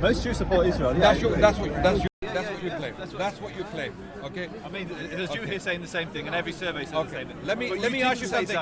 Most Jews support Israel. Yeah, That's what you claim. That's what you claim. Okay. I mean, there's Jew here saying the same thing, and every survey says the same thing. Let me ask you something.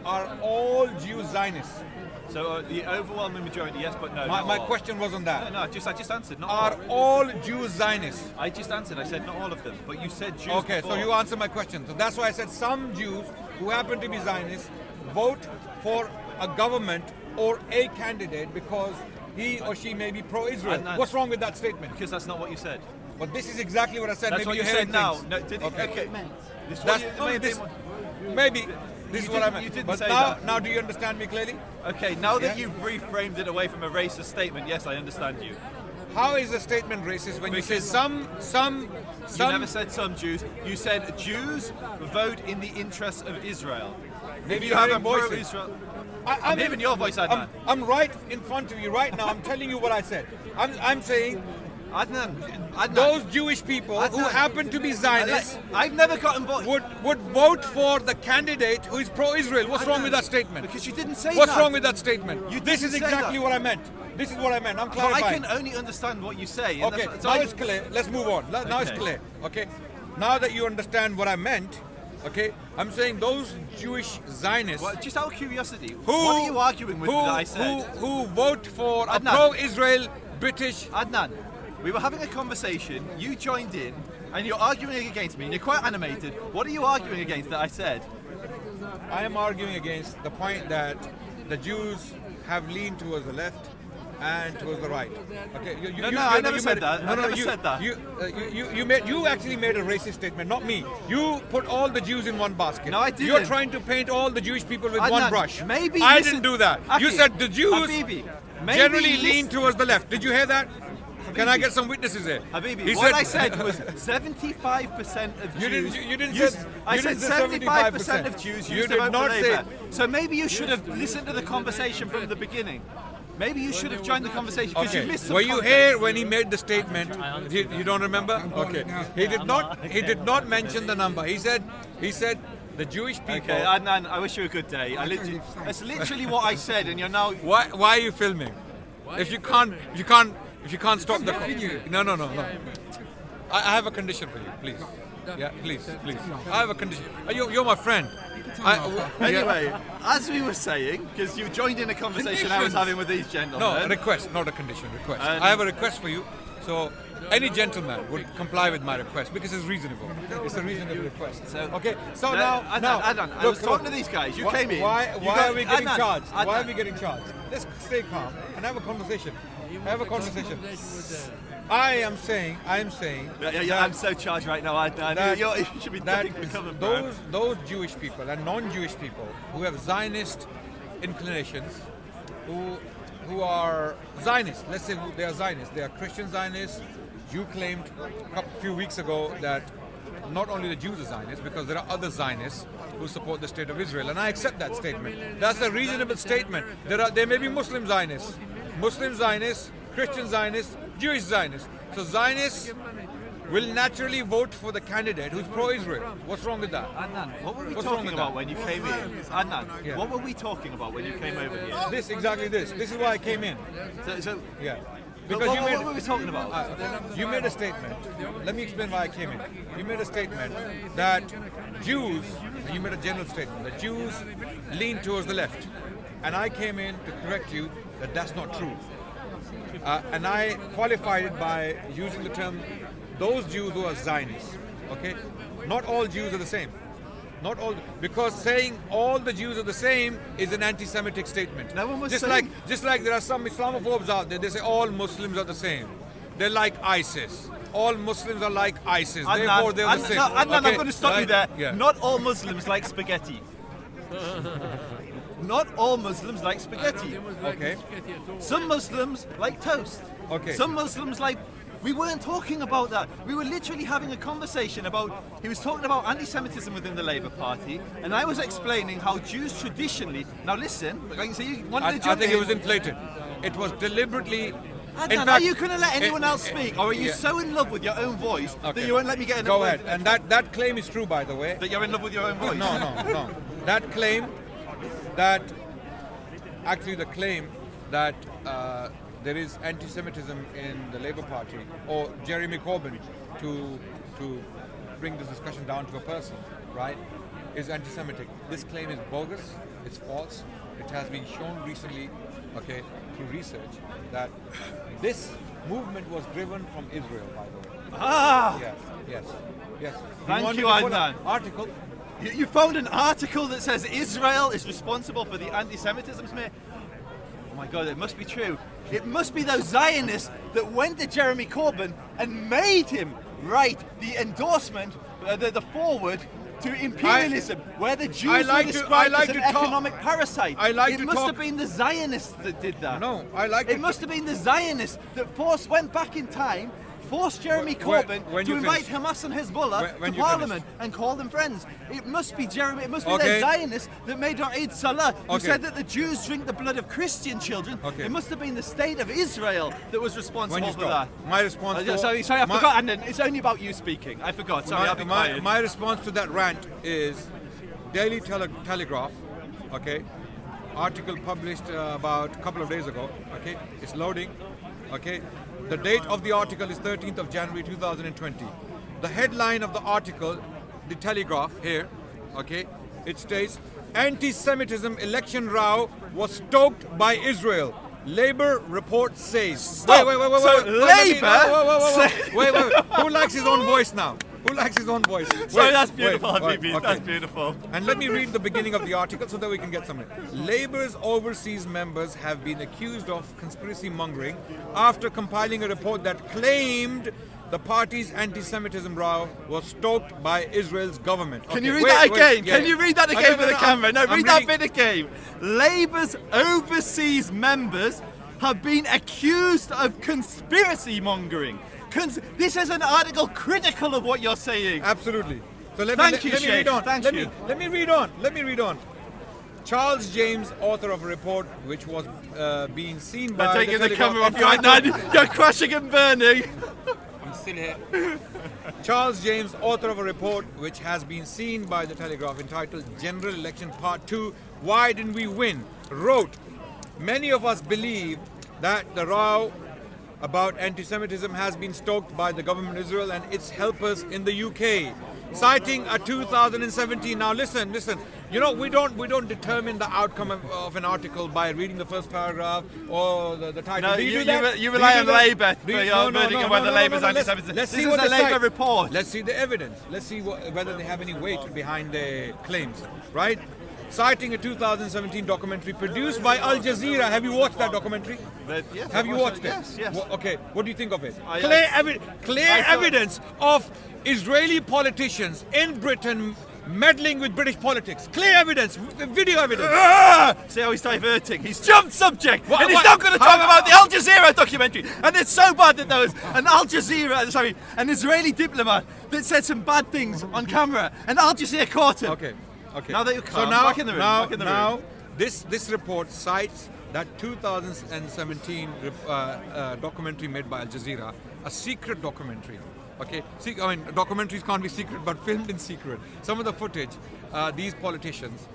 Are all Jews Zionists? So the overwhelming majority, yes, but no. My question wasn't that. No, I just answered. Not are all Jews Zionists? I just answered. I said not all of them, but you said Jews. Okay, before. so you answered my question. So that's why I said some Jews who happen to be Zionists vote for a government or a candidate because he or she may be pro-Israel. What's wrong with that statement? Because that's not what you said. But this is exactly what I said. That's maybe what you said now. No, maybe. This is what I meant. You didn't but say now, that. now do you understand me clearly? Okay, now that you've reframed it away from a racist statement, yes, I understand you. How is a statement racist when you say some? You never said some Jews. You said Jews vote in the interests of Israel. Maybe if you have a pro-Israel, I'm hearing your voice, Adnan. I'm right in front of you right now. I'm telling you what I said. I'm saying. Adnan, those Jewish people who happen to be Zionists, I've never gotten would vote for the candidate who is pro-Israel. What's wrong with that statement? Because you didn't say What's wrong with that statement? This is exactly what I meant. This is what I meant. I'm clarifying. I can only understand what you say. Okay, now it's clear. Let's move on. Now it's clear. Okay, now that you understand what I meant, okay, I'm saying those Jewish Zionists. Well, just out of curiosity, what are you arguing with that I said? Who vote for a pro-Israel British? Adnan, we were having a conversation, you joined in, and you're arguing against me, and you're quite animated. What are you arguing against that I said? I am arguing against the point that the Jews have leaned towards the left and towards the right. Okay, I never said that. I never said that. You actually made a racist statement, not me. You put all the Jews in one basket. No, I didn't. You're trying to paint all the Jewish people with one brush. Maybe I didn't do that. You said the Jews generally lean towards the left. Did you hear that? Can I get some witnesses here? Habibi, what I said was 75% of Jews. You didn't say. I said 75% of Jews used to vote for Labour. So maybe you should have listened to the conversation from the beginning. Maybe you should have joined the conversation because you missed some Were you here when he made the statement? You don't remember? Okay. He did not mention the number. He said the Jewish people. Okay, Adnan, I wish you a good day. That's literally what I said, and you're now. Why are you filming? If you can't stop the. No. I have a condition for you, please. Yeah, please. I have a condition. You're my friend. Anyway, as we were saying, because you joined in a conversation I was having with these gentlemen. No, a request, not a condition. Request. I have a request for you. So any gentleman would comply with my request because it's reasonable. It's a reasonable request. Okay. So now, Adnan, I was talking to these guys. You came in. Why are we getting charged? Why are we getting charged? Let's stay calm and have a conversation. I am saying. Yeah, I'm so charged right now. You should be ducking for cover, bro. Those Jewish people and non-Jewish people who have Zionist inclinations, who are Zionists. Let's say they are Zionists. They are Christian Zionists. You claimed a few weeks ago that not only the Jews are Zionists, because there are other Zionists who support the state of Israel, and I accept that statement. That's a reasonable statement. There may be Muslim Zionists, Christian Zionists, Jewish Zionists. So Zionists will naturally vote for the candidate who's pro-Israel. What's wrong with that? Adnan, what were we talking about when you came in? Adnan, what were we talking about when you came over here? This is why I came in. Yeah. Because what were we talking about? You made a statement. Let me explain why I came in. You made a statement that Jews, you made a general statement, that Jews lean towards the left. And I came in to correct you that that's not true. And I qualified it by using the term, those Jews who are Zionists. Okay? Not all Jews are the same. Not all, because saying all the Jews are the same is an anti-Semitic statement. No one was just like there are some Islamophobes out there, they say all Muslims are the same. They're like ISIS. All Muslims are like ISIS. Therefore, they're the same. Adnan, I'm going to stop you there. Yeah. Not all Muslims like spaghetti. Not all Muslims like spaghetti. Okay. Some Muslims like toast. Okay. Some Muslims like. We weren't talking about that. We were literally having a conversation about. He was talking about anti-Semitism within the Labour Party, and I was explaining how Jews traditionally. Now listen, I can see you wanted to jump in. I think it was inflated. It was deliberately. Adnan, are you going to let anyone else speak, or are you so in love with your own voice that you won't let me get in? Go ahead. And that claim is true, by the way. That you're in love with your own voice. No. That claim. That actually the claim that there is anti-Semitism in the Labour Party, or Jeremy Corbyn, to bring this discussion down to a person, right, is anti-Semitic. This claim is bogus, it's false. It has been shown recently, okay, through research, that this movement was driven from Israel, by the way. Ah! Yes. Thank you, Adnan. Article. You found an article that says Israel is responsible for the anti-Semitism, Smith? Oh my God, it must be true. It must be those Zionists that went to Jeremy Corbyn and made him write the endorsement, the forward to imperialism, where the Jews were described as an economic parasite. It must have been the Zionists that did that. No, It must have been the Zionists that went back in time, forced Jeremy Corbyn to invite Hamas and Hezbollah to Parliament and call them friends. It must be the Zionists that made Eid Salah, who said that the Jews drink the blood of Christian children. It must have been the state of Israel that was responsible for that. My response to... Sorry, I forgot, and it's only about you speaking. I forgot, sorry, I'll be quiet. My response to that rant is Daily Telegraph, okay, article published about a couple of days ago, okay, it's loading, okay. The date of the article is 13th of January 2020. The headline of the article, the Telegraph here, okay, it states, anti-Semitism election row was stoked by Israel. Labour report says. Stop. Wait. Who likes his own voice now? Who likes his own voice? Sorry, that's beautiful, Habibi. That's beautiful. And let me read the beginning of the article so that we can get somewhere. Labour's overseas members have been accused of conspiracy mongering after compiling a report that claimed the party's anti-Semitism row was stoked by Israel's government. Can you read that again? Can you read that again for the camera? No, read that bit again. Labour's overseas members have been accused of conspiracy mongering. This is an article critical of what you're saying. Absolutely. So let me read on. Let me read on. Charles James, author of a report which was being seen by taking the camera off you right now. You're crashing and burning. I'm still here. Charles James, author of a report which has been seen by the Telegraph entitled General Election Part 2, Why Didn't We Win? Wrote, many of us believe that the row about anti-Semitism has been stoked by the government of Israel and its helpers in the UK. Citing a 2017, now listen, you know, we don't determine the outcome of an article by reading the first paragraph or the title. No, you rely on Labour for your verdict on whether Labour's anti-Semitism. Let's see what the Labour report. Let's see the evidence. Let's see whether they have any weight behind their claims, right? Citing a 2017 documentary produced by Al Jazeera. Have you watched that documentary? Yes, have you watched it? Yes. Okay, what do you think of it? Clear evidence of Israeli politicians in Britain meddling with British politics. Clear evidence, video evidence. See how he's diverting. He's jumped subject, and he's not going to talk about the Al Jazeera documentary. And it's so bad that there was an Israeli diplomat that said some bad things on camera, and Al Jazeera caught him. Okay. Now that you're calm, back in the room. Now, this report cites that 2017 documentary made by Al Jazeera, a secret documentary. Okay, documentaries can't be secret, but filmed in secret. Some of the footage, these politicians,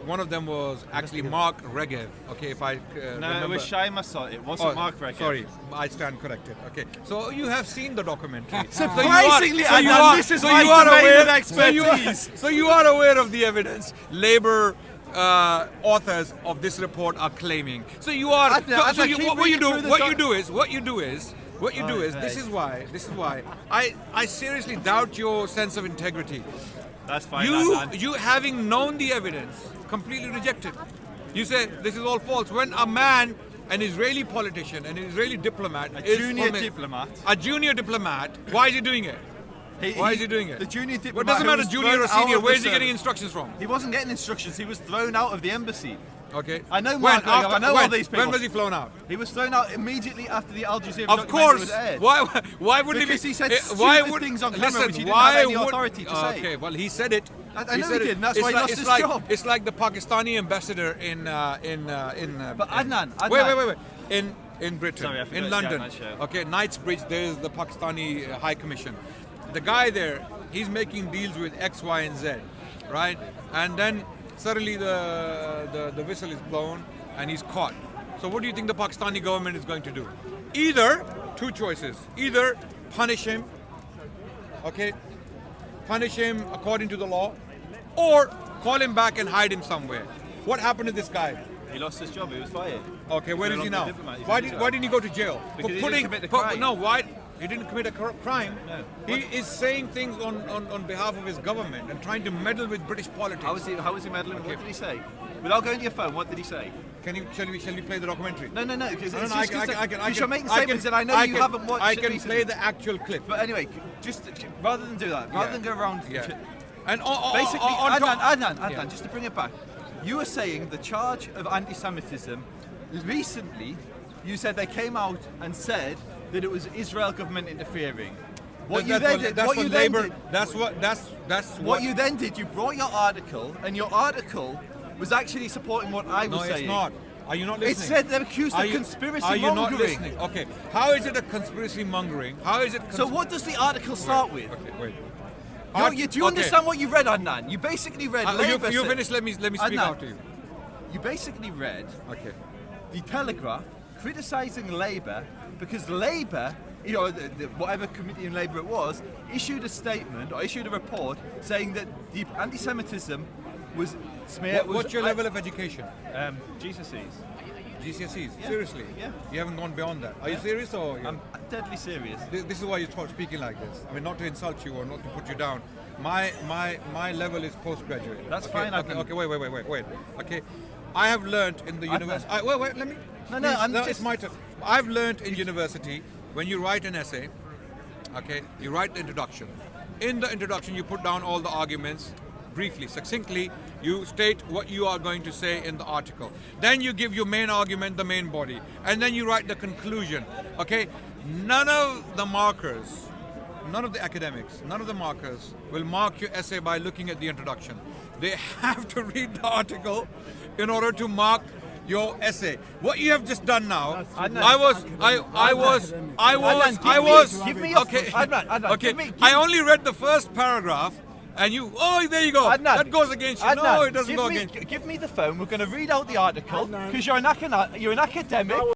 one of them was actually Mark Regev. Okay, if I remember. No, it was Shai Massot. It wasn't Mark Regev. Sorry, I stand corrected. Okay, so you have seen the documentary. Surprisingly, this is my domain of expertise. So you are aware of the evidence. Labour authors of this report are claiming. So you are. What you do is. This is why I seriously doubt your sense of integrity. That's fine. You having known the evidence, completely rejected. You say this is all false. When a man, an Israeli politician, an Israeli diplomat, a junior diplomat, why is he doing it? Why is he doing it? The junior diplomat. What doesn't matter, junior or senior? Where is he getting instructions from? He wasn't getting instructions. He was thrown out of the embassy. Okay. I know Mark. I know all these people. When was he flown out? He was thrown out immediately after the Al Jazeera documentary was aired. Why would because he said stupid things on camera which he didn't have any authority to say. Okay, well he said it. I know he did, and that's why he lost his job. It's like the Pakistani ambassador in But Adnan. Wait. In Britain, Sorry, I forgot in London. okay, Knightsbridge, there is the Pakistani High Commission. The guy there, he's making deals with X, Y, and Z, right? And then suddenly the whistle is blown and he's caught. So what do you think the Pakistani government is going to do? Either, two choices, either punish him, okay, punish him according to the law, or call him back and hide him somewhere. What happened to this guy? He lost his job. He was fired. Okay, where He's is he no now? longer a diplomat. He's Why in did jail. why didn't he go to jail? Because he didn't commit the crime. No, why? He didn't commit a crime. No. He is saying things on behalf of his government and trying to meddle with British politics. How was he meddling? Okay. What did he say? Without going to your phone, what did he say? Shall we play the documentary? No. Because I you're making statements that I know you haven't watched. I can recently. play the actual clip. But anyway, just rather than do that, rather than go around. Yeah. And Basically, on top- Adnan, Yeah. just to bring it back, you were saying the charge of anti-Semitism. Recently, you said they came out and said that it was Israel government interfering. What you then did, what you then did, you brought your article, and your article was actually supporting what I was No, saying. it's not. Are you not listening? It said they're accused of conspiracy Are you mongering. not listening? Okay. How is it a conspiracy mongering? How is it? So what does the article start with? Okay, wait. Do you understand what you read, Adnan? You basically read. Labour You said- finish. Let me speak Adnan, out to you. You basically read Okay. the Telegraph criticising Labour because Labour, whatever committee in Labour it was, issued a statement or issued a report saying that the anti-Semitism was smeared. What's your level of education? GCSEs. GCSEs? Yeah. Seriously? Yeah. You haven't gone beyond that. Are you serious or? I'm deadly serious. This is why you start speaking like this. I mean, not to insult you or not to put you down. My level is postgraduate. That's okay, fine. Okay. Wait. Okay. I have learned in the university. Wait. Let me. No, please, it's my turn. I've learned in university when you write an essay. Okay. You write the introduction. In the introduction, you put down all the arguments. Briefly, succinctly, you state what you are going to say in the article. Then you give your main argument, the main body, and then you write the conclusion. Okay? None of the markers, none of the academics, none of the markers will mark your essay by looking at the introduction. They have to read the article in order to mark your essay. What you have just done now, I only read the first paragraph. And there you go. Adnan, that goes against you. Adnan, No, it doesn't go against you. Give me the phone. We're going to read out the article because you're an academic.